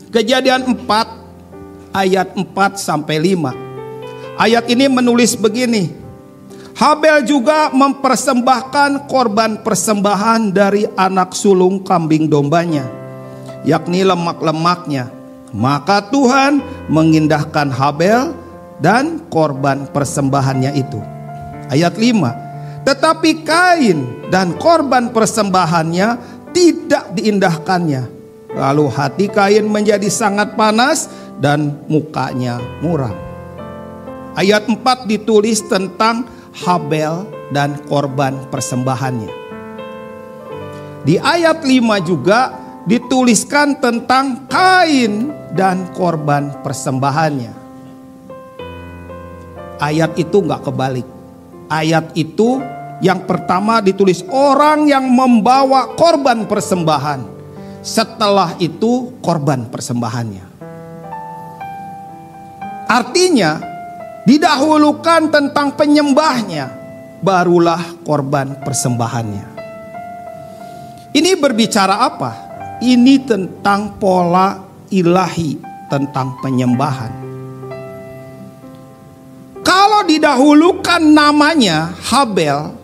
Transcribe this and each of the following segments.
Kejadian 4 ayat 4 sampai 5. Ayat ini menulis begini. Habel juga mempersembahkan korban persembahan dari anak sulung kambing dombanya, yakni lemak-lemaknya. Maka Tuhan mengindahkan Habel dan korban persembahannya itu. Ayat 5. Tetapi Kain dan korban persembahannya tidak diindahkannya. Lalu hati Kain menjadi sangat panas dan mukanya muram. Ayat 4 ditulis tentang Habel dan korban persembahannya. Di ayat 5 juga dituliskan tentang Kain dan korban persembahannya. Ayat itu nggak kebalik. Ayat itu yang pertama ditulis orang yang membawa korban persembahan. Setelah itu korban persembahannya. Artinya didahulukan tentang penyembahnya, barulah korban persembahannya. Ini berbicara apa? Ini tentang pola ilahi tentang penyembahan. Kalau didahulukan namanya Habel,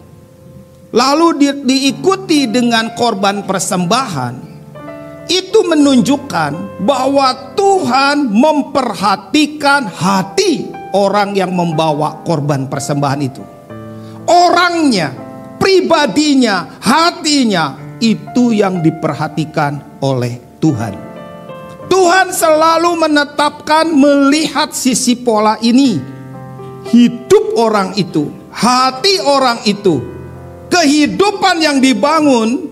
lalu diikuti dengan korban persembahan, itu menunjukkan bahwa Tuhan memperhatikan hati orang yang membawa korban persembahan itu. Orangnya, pribadinya, hatinya, itu yang diperhatikan oleh Tuhan. Tuhan selalu menetapkan melihat sisi pola ini. Hidup orang itu, hati orang itu, kehidupan yang dibangun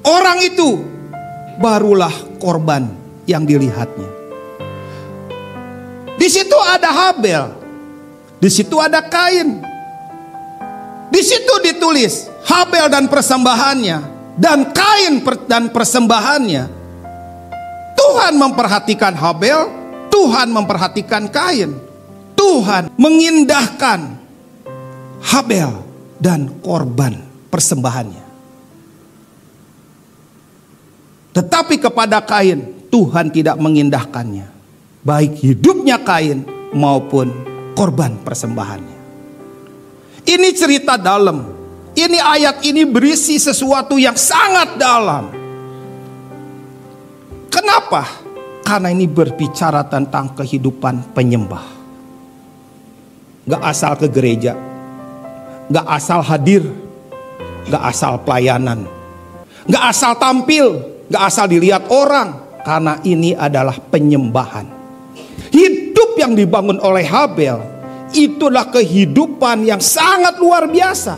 orang itu, barulah korban yang dilihatnya. Di situ ada Habel, di situ ada Kain. Di situ ditulis Habel dan persembahannya dan Kain dan persembahannya. Tuhan memperhatikan Habel, Tuhan memperhatikan Kain. Tuhan mengindahkan Habel dan korban persembahannya. Tetapi kepada Kain Tuhan tidak mengindahkannya, baik hidupnya Kain maupun korban persembahannya. Ini cerita dalam. Ini ayat ini berisi sesuatu yang sangat dalam. Kenapa? Karena ini berbicara tentang kehidupan penyembah. Gak asal ke gereja, gak asal hadir, gak asal pelayanan, gak asal tampil, gak asal dilihat orang. Karena ini adalah penyembahan. Hidup yang dibangun oleh Habel, itulah kehidupan yang sangat luar biasa.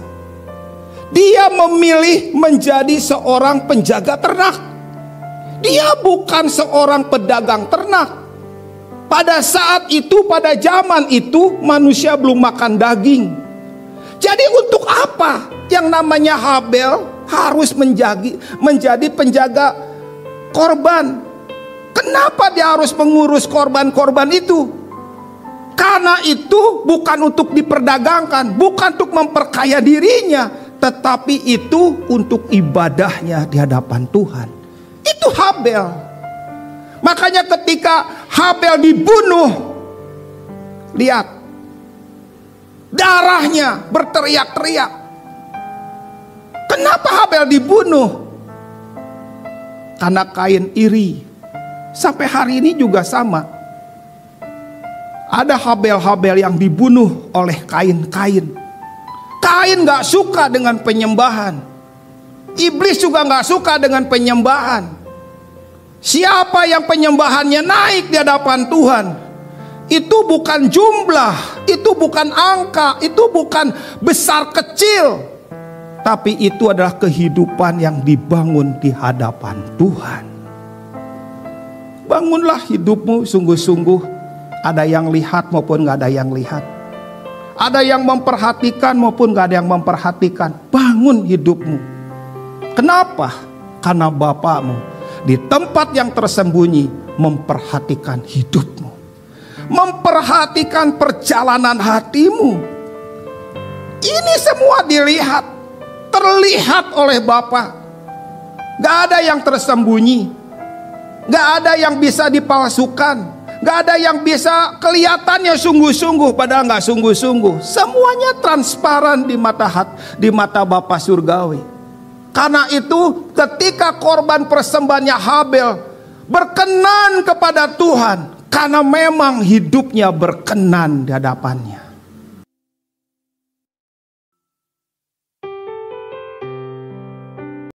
Dia memilih menjadi seorang penjaga ternak. Dia bukan seorang pedagang ternak. Pada saat itu, pada zaman itu, manusia belum makan daging. Jadi untuk apa yang namanya Habel harus menjadi penjaga korban? Kenapa dia harus mengurus korban-korban itu? Karena itu bukan untuk diperdagangkan, bukan untuk memperkaya dirinya, tetapi itu untuk ibadahnya di hadapan Tuhan. Itu Habel. Makanya ketika Habel dibunuh, lihat, darahnya berteriak-teriak. Kenapa Habel dibunuh? Karena Kain iri. Sampai hari ini juga sama. Ada Habel-Habel yang dibunuh oleh Kain-Kain. Kain gak suka dengan penyembahan. Iblis juga gak suka dengan penyembahan. Siapa yang penyembahannya naik di hadapan Tuhan, itu bukan jumlah, itu bukan angka, itu bukan besar kecil, tapi itu adalah kehidupan yang dibangun di hadapan Tuhan. Bangunlah hidupmu sungguh-sungguh. Ada yang lihat maupun gak ada yang lihat. Ada yang memperhatikan maupun gak ada yang memperhatikan. Bangun hidupmu. Kenapa? Karena Bapamu di tempat yang tersembunyi memperhatikan hidupmu, memperhatikan perjalanan hatimu. Ini semua dilihat, terlihat oleh Bapa. Gak ada yang tersembunyi. Gak ada yang bisa dipalsukan, gak ada yang bisa kelihatannya sungguh-sungguh padahal gak sungguh-sungguh. Semuanya transparan di mata Bapa Surgawi. Karena itu ketika korban persembahannya Habel berkenan kepada Tuhan, karena memang hidupnya berkenan di hadapannya.